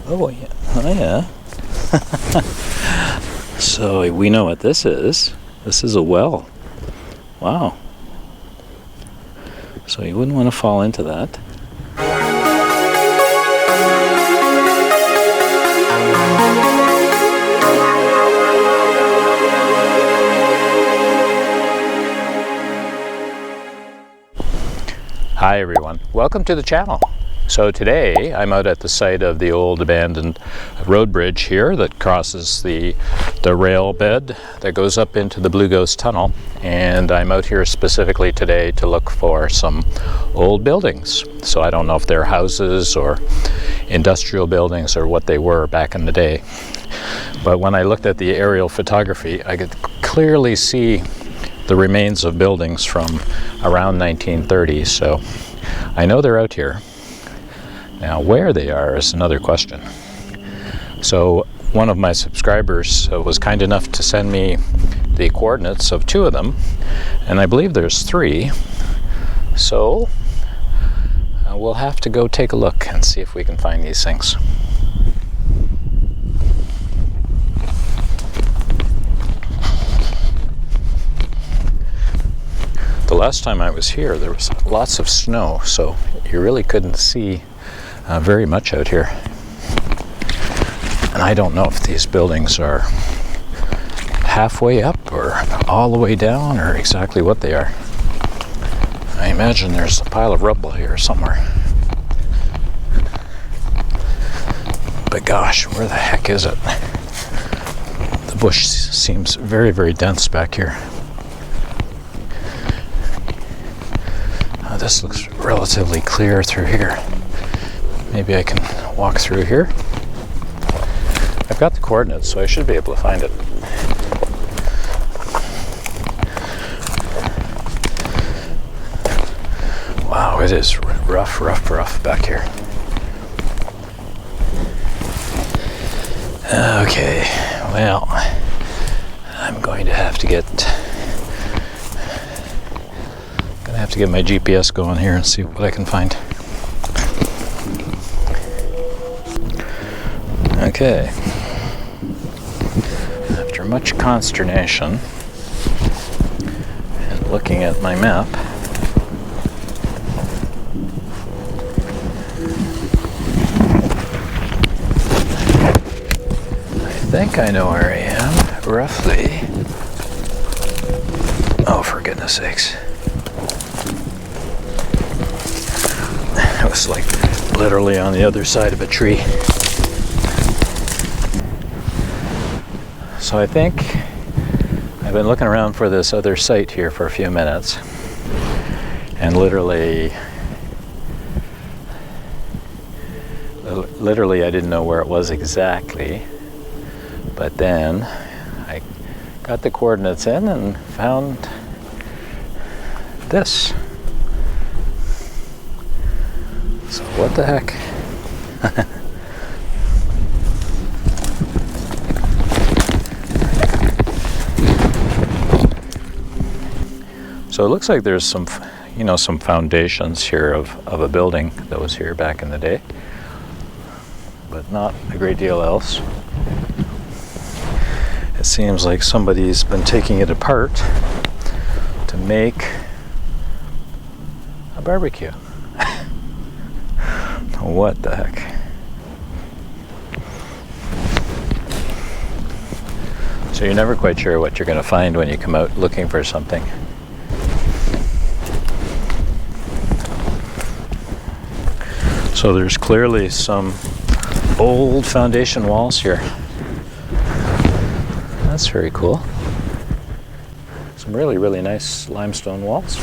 Oh yeah, oh yeah. So we know what this is. This is a well. Wow. So you wouldn't want to fall into that. Hi everyone, welcome to the channel. So today I'm out at the site of the old abandoned road bridge here that crosses the rail bed that goes up into the Blue Ghost Tunnel, and I'm out here specifically today to look for some old buildings. So I don't know if they're houses or industrial buildings or what they were back in the day, but when I looked at the aerial photography I could clearly see the remains of buildings from around 1930, so I know they're out here. Now where they are is another question. So one of my subscribers was kind enough to send me the coordinates of two of them, and I believe there's three, so we'll have to go take a look and see if we can find these things. The last time I was here there was lots of snow, so you really couldn't see very much out here. And I don't know if these buildings are halfway up or all the way down or exactly what they are. I imagine there's a pile of rubble here somewhere. But gosh, where the heck is it? The bush seems very, very dense back here. This looks relatively clear through here. Maybe I can walk through here. I've got the coordinates, so I should be able to find it. Wow, it is rough, rough, rough back here. Okay, well, I'm going to have to get my GPS going here and see what I can find. Okay. After much consternation and looking at my map, I think I know where I am, roughly. Oh, for goodness sakes. It was like literally on the other side of a tree. So I think I've been looking around for this other site here for a few minutes, and literally I didn't know where it was exactly, but then I got the coordinates in and found this. So what the heck? So it looks like there's some, some foundations here of a building that was here back in the day, but not a great deal else. It seems like somebody's been taking it apart to make a barbecue. What the heck? So you're never quite sure what you're going to find when you come out looking for something. So there's clearly some old foundation walls here. That's very cool. Some really, really nice limestone walls.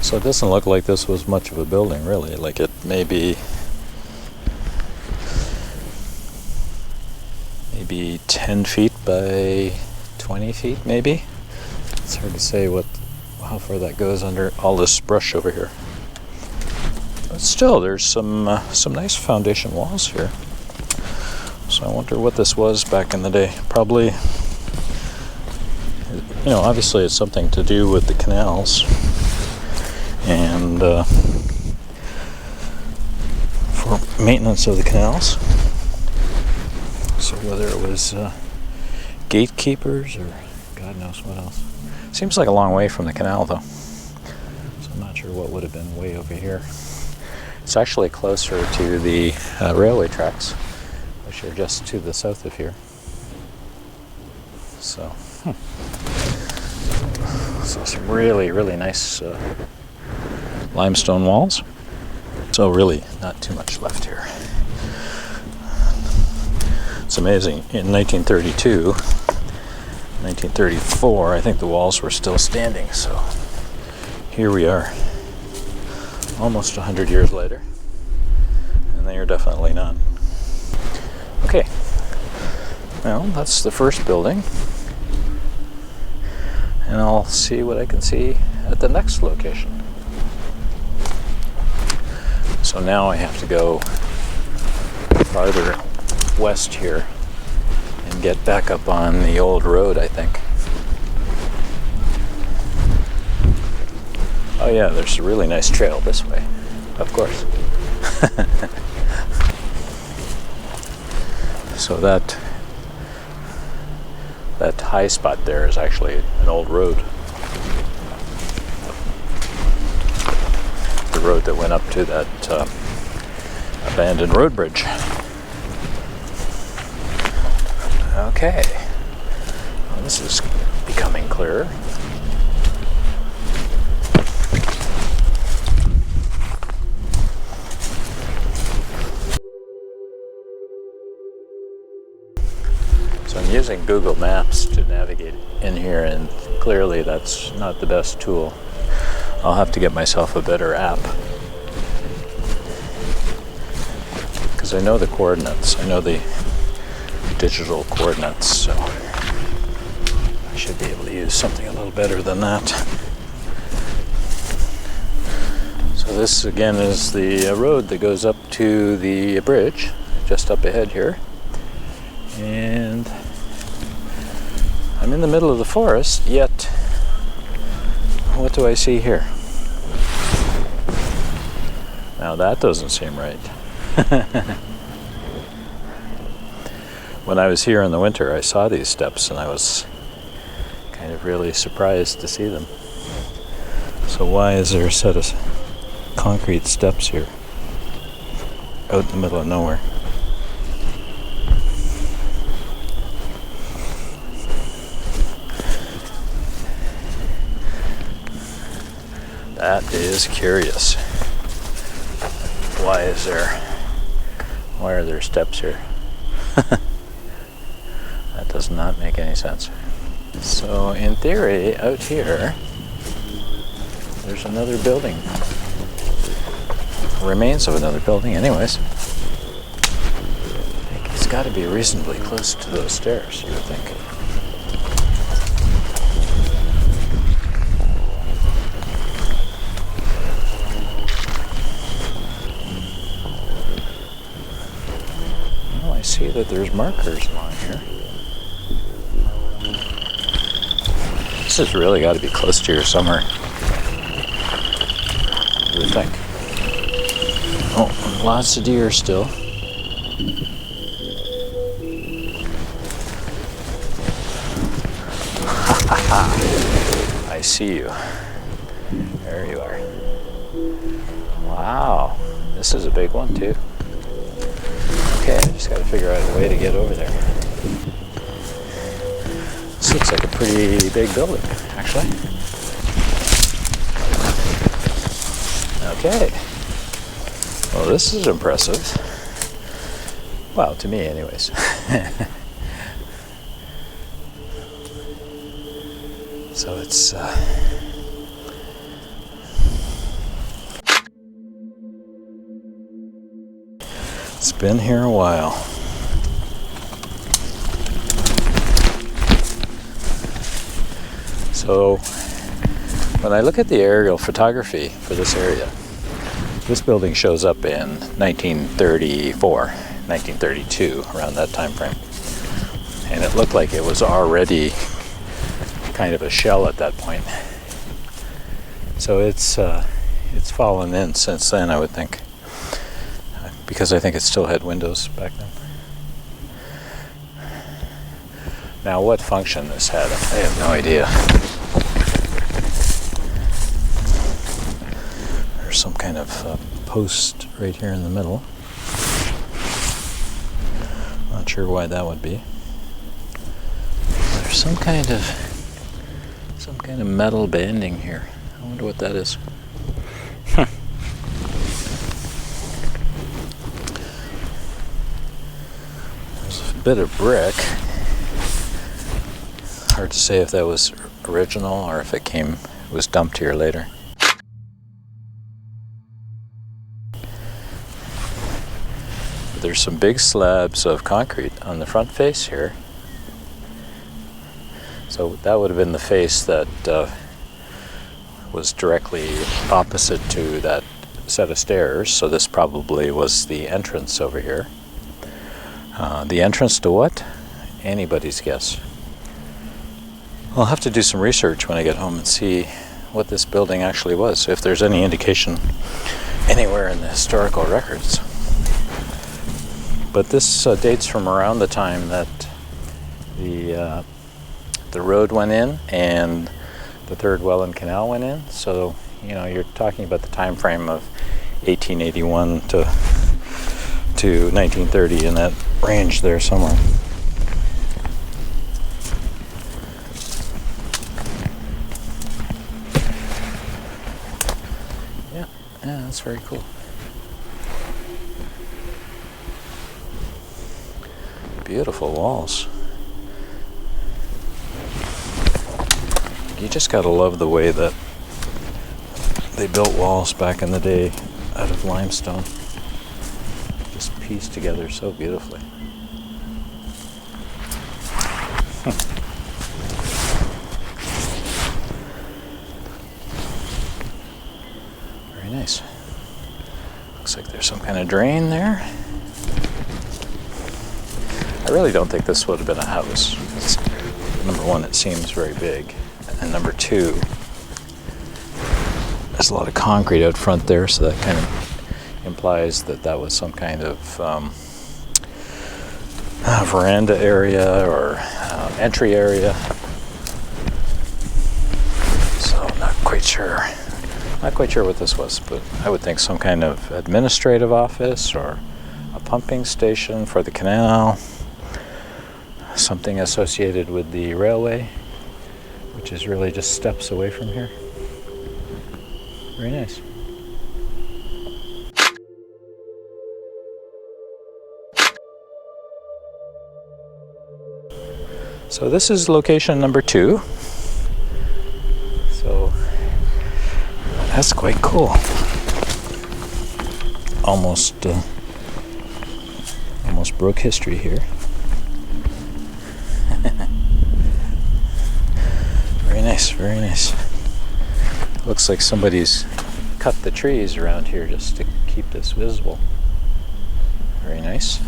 So it doesn't look like this was much of a building, really. Like it maybe 10 feet by 20 feet, maybe. It's hard to say how far that goes under all this brush over here. But still, there's some nice foundation walls here. So I wonder what this was back in the day. Probably, obviously it's something to do with the canals. And for maintenance of the canals. So whether it was gatekeepers or God knows what else. Seems like a long way from the canal though. So I'm not sure what would have been way over here. It's actually closer to the railway tracks, which are just to the south of here. So, so some really, really nice limestone walls. So really not too much left here. It's amazing. In 1932, 1934, I think the walls were still standing. So here we are, almost 100 years later, and they are definitely not. Okay, well, that's the first building, and I'll see what I can see at the next location. So now I have to go farther west here and get back up on the old road, I think. Oh yeah, there's a really nice trail this way, of course. So that high spot there is actually an old road. The road that went up to that abandoned road bridge. Okay, well, this is becoming clearer. So I'm using Google Maps to navigate in here, and clearly that's not the best tool. I'll have to get myself a better app, because I know the coordinates. I know the digital coordinates, so I should be able to use something a little better than that. So this again is the road that goes up to the bridge just up ahead here, and I'm in the middle of the forest, yet what do I see here? Now that doesn't seem right. When I was here in the winter, I saw these steps and I was kind of really surprised to see them. So why is there a set of concrete steps here out in the middle of nowhere? That is curious. Why are there steps here? That does not make any sense. So in theory, out here, there's another building. Remains of another building anyways. I think it's got to be reasonably close to those stairs, you would think. I see that there's markers along here. This has really got to be close to here somewhere, you would think. Oh, lots of deer still. I see you. There you are. Wow, this is a big one too. Okay, I just got to figure out a way to get over there. This looks like a pretty big building, actually. Okay. Well, this is impressive. Well, to me anyways. So it's been here a while. So when I look at the aerial photography for this area, this building shows up in 1934, 1932, around that time frame. And it looked like it was already kind of a shell at that point. So it's fallen in since then, I would think. because I think it still had windows back then. Now, what function this had, I have no idea. There's some kind of post right here in the middle. Not sure why that would be. There's some kind of metal banding here. I wonder what that is. There's a bit of brick. Hard to say if that was original or if it was dumped here later. There's some big slabs of concrete on the front face here. So that would have been the face that was directly opposite to that set of stairs. So this probably was the entrance over here. The entrance to what? Anybody's guess. I'll have to do some research when I get home and see what this building actually was, if there's any indication anywhere in the historical records. But this dates from around the time that the road went in and the third Welland Canal went in. So, you know, you're talking about the time frame of 1881 to 1930, in that range there somewhere. Yeah, that's very cool. Beautiful walls. You just gotta love the way that they built walls back in the day out of limestone. Just pieced together so beautifully. Very nice. Looks like there's some kind of drain there. I really don't think this would have been a house. Number one, it seems very big. And number two, there's a lot of concrete out front there, so that kind of implies that that was some kind of veranda area or entry area. So not quite sure what this was, but I would think some kind of administrative office or a pumping station for the canal. Something associated with the railway, which is really just steps away from here. Very nice. So this is location number 2. So that's quite cool. Almost broke history here. Very nice, very nice. Looks like somebody's cut the trees around here just to keep this visible. Very nice.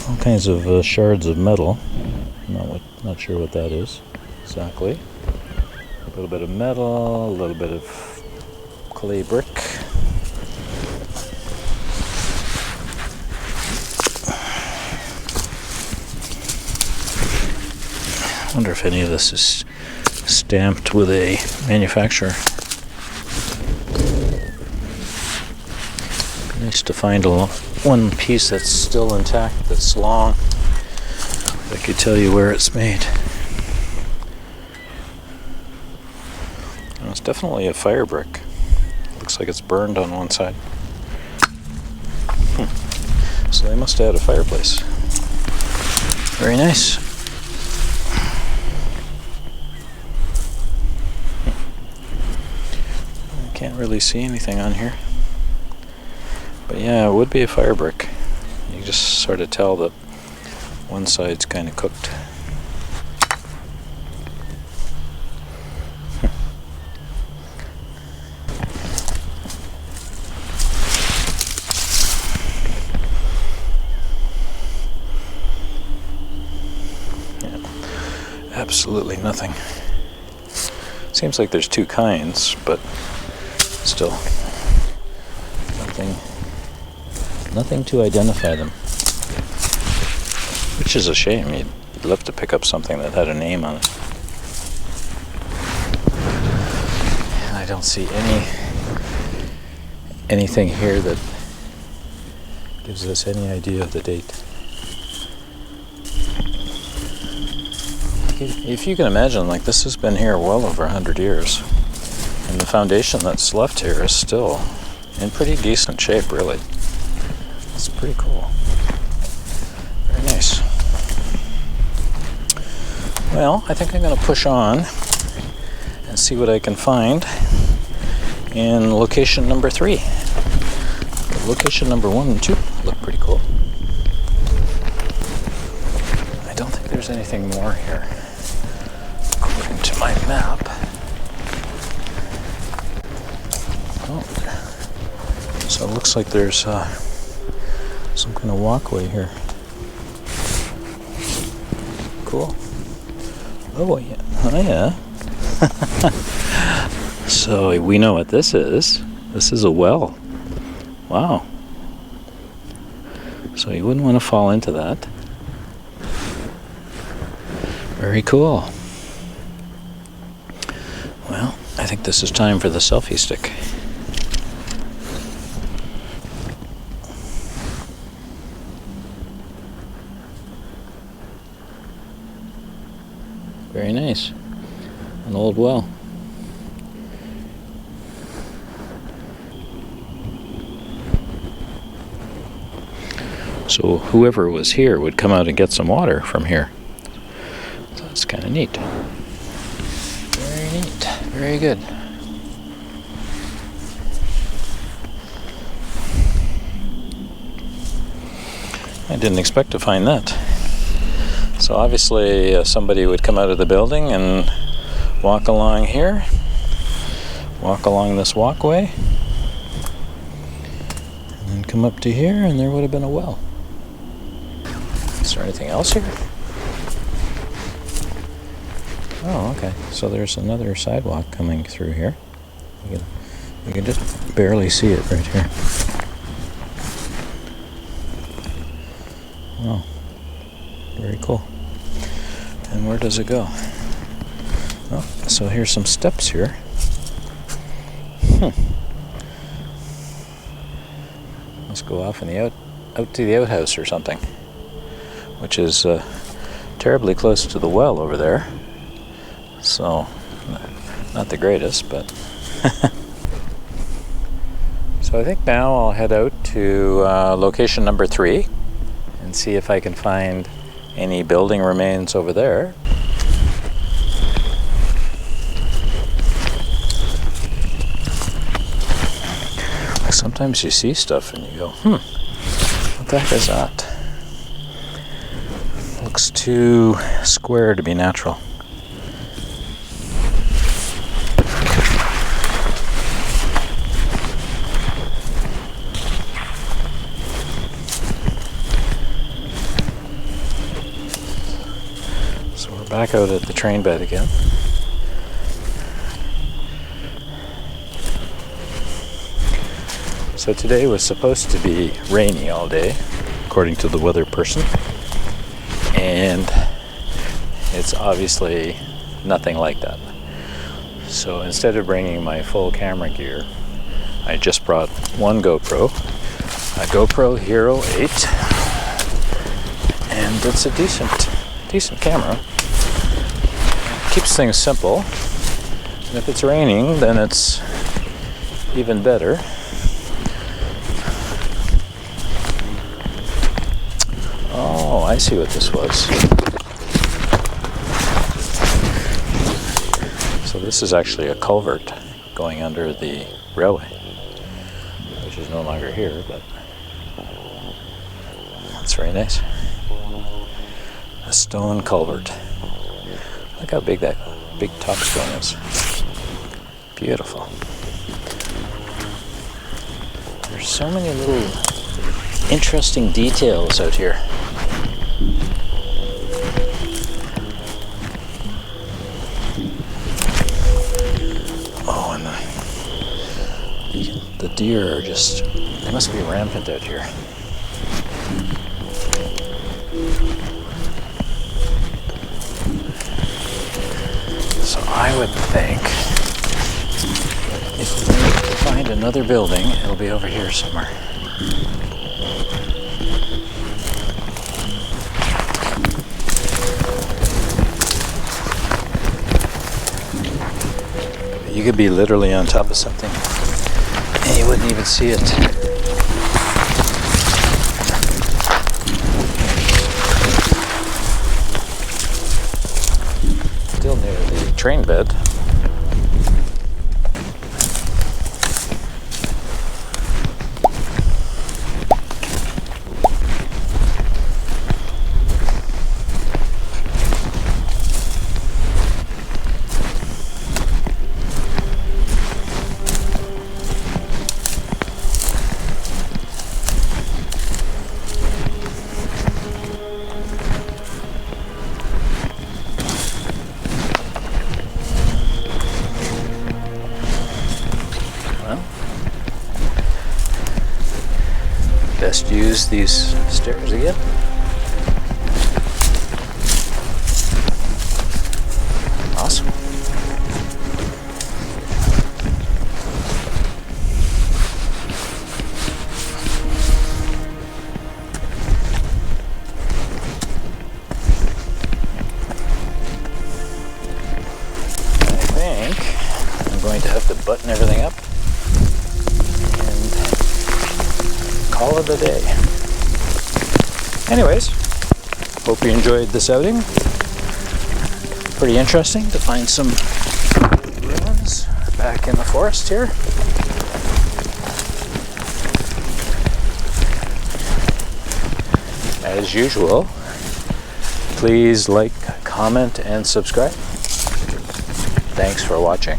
All kinds of shards of metal. Not sure what that is exactly. A little bit of metal, a little bit of clay brick. I wonder if any of this is stamped with a manufacturer. Be nice to find one piece that's still intact, that's long. I could tell you where it's made. And it's definitely a fire brick. Looks like it's burned on one side. So they must have had a fireplace. Very nice. Can't really see anything on here. But yeah, it would be a fire brick. You just sort of tell that one side's kind of cooked. Yeah, absolutely nothing. Seems like there's two kinds, but still nothing to identify them. Which is a shame. You'd love to pick up something that had a name on it. And I don't see anything here that gives us any idea of the date. If you can imagine, like, this has been here well over 100 years, and the foundation that's left here is still in pretty decent shape, really. It's pretty cool. Very nice. Well, I think I'm going to push on and see what I can find in location number 3. Location number 1 and 2 look pretty cool. I don't think there's anything more here, according to my map. Oh, so it looks like there's some kind of walkway here. Cool. Oh yeah. Oh yeah. So we know what this is. This is a well. Wow. So you wouldn't want to fall into that. Very cool. Well, I think this is time for the selfie stick. Very nice. An old well. So whoever was here would come out and get some water from here. So that's kind of neat. Very neat. Very good. I didn't expect to find that. So obviously somebody would come out of the building and walk along here, walk along this walkway, and then come up to here, and there would have been a well. Is there anything else here? Oh, okay. So there's another sidewalk coming through here. You can just barely see it right here. Oh, very cool. And where does it go? Oh, so here's some steps here. Let's go off in the out to the outhouse or something, which is terribly close to the well over there. So, not the greatest, but. So I think now I'll head out to location number 3 and see if I can find any building remains over there. Like sometimes you see stuff and you go, what the heck is that? Looks too square to be natural. Back out at the train bed again. So today was supposed to be rainy all day, according to the weather person, and it's obviously nothing like that. So instead of bringing my full camera gear, I just brought one GoPro, a GoPro Hero 8, and it's a decent camera. Keeps things simple, and if it's raining, then it's even better. Oh, I see what this was. So this is actually a culvert going under the railway, which is no longer here, but that's very nice. A stone culvert. Look how big that big top stone is. Beautiful. There's so many little interesting details out here. The deer are just, they must be rampant out here. So I would think if we need to find another building, it'll be over here somewhere. You could be literally on top of something and you wouldn't even see it. Still near the train bed. Best use these stairs again. Awesome. I think I'm going to have to button everything up and call it a day. Anyways, hope you enjoyed this outing. Pretty interesting to find some ruins back in the forest here. As usual, please like, comment, and subscribe. Thanks for watching.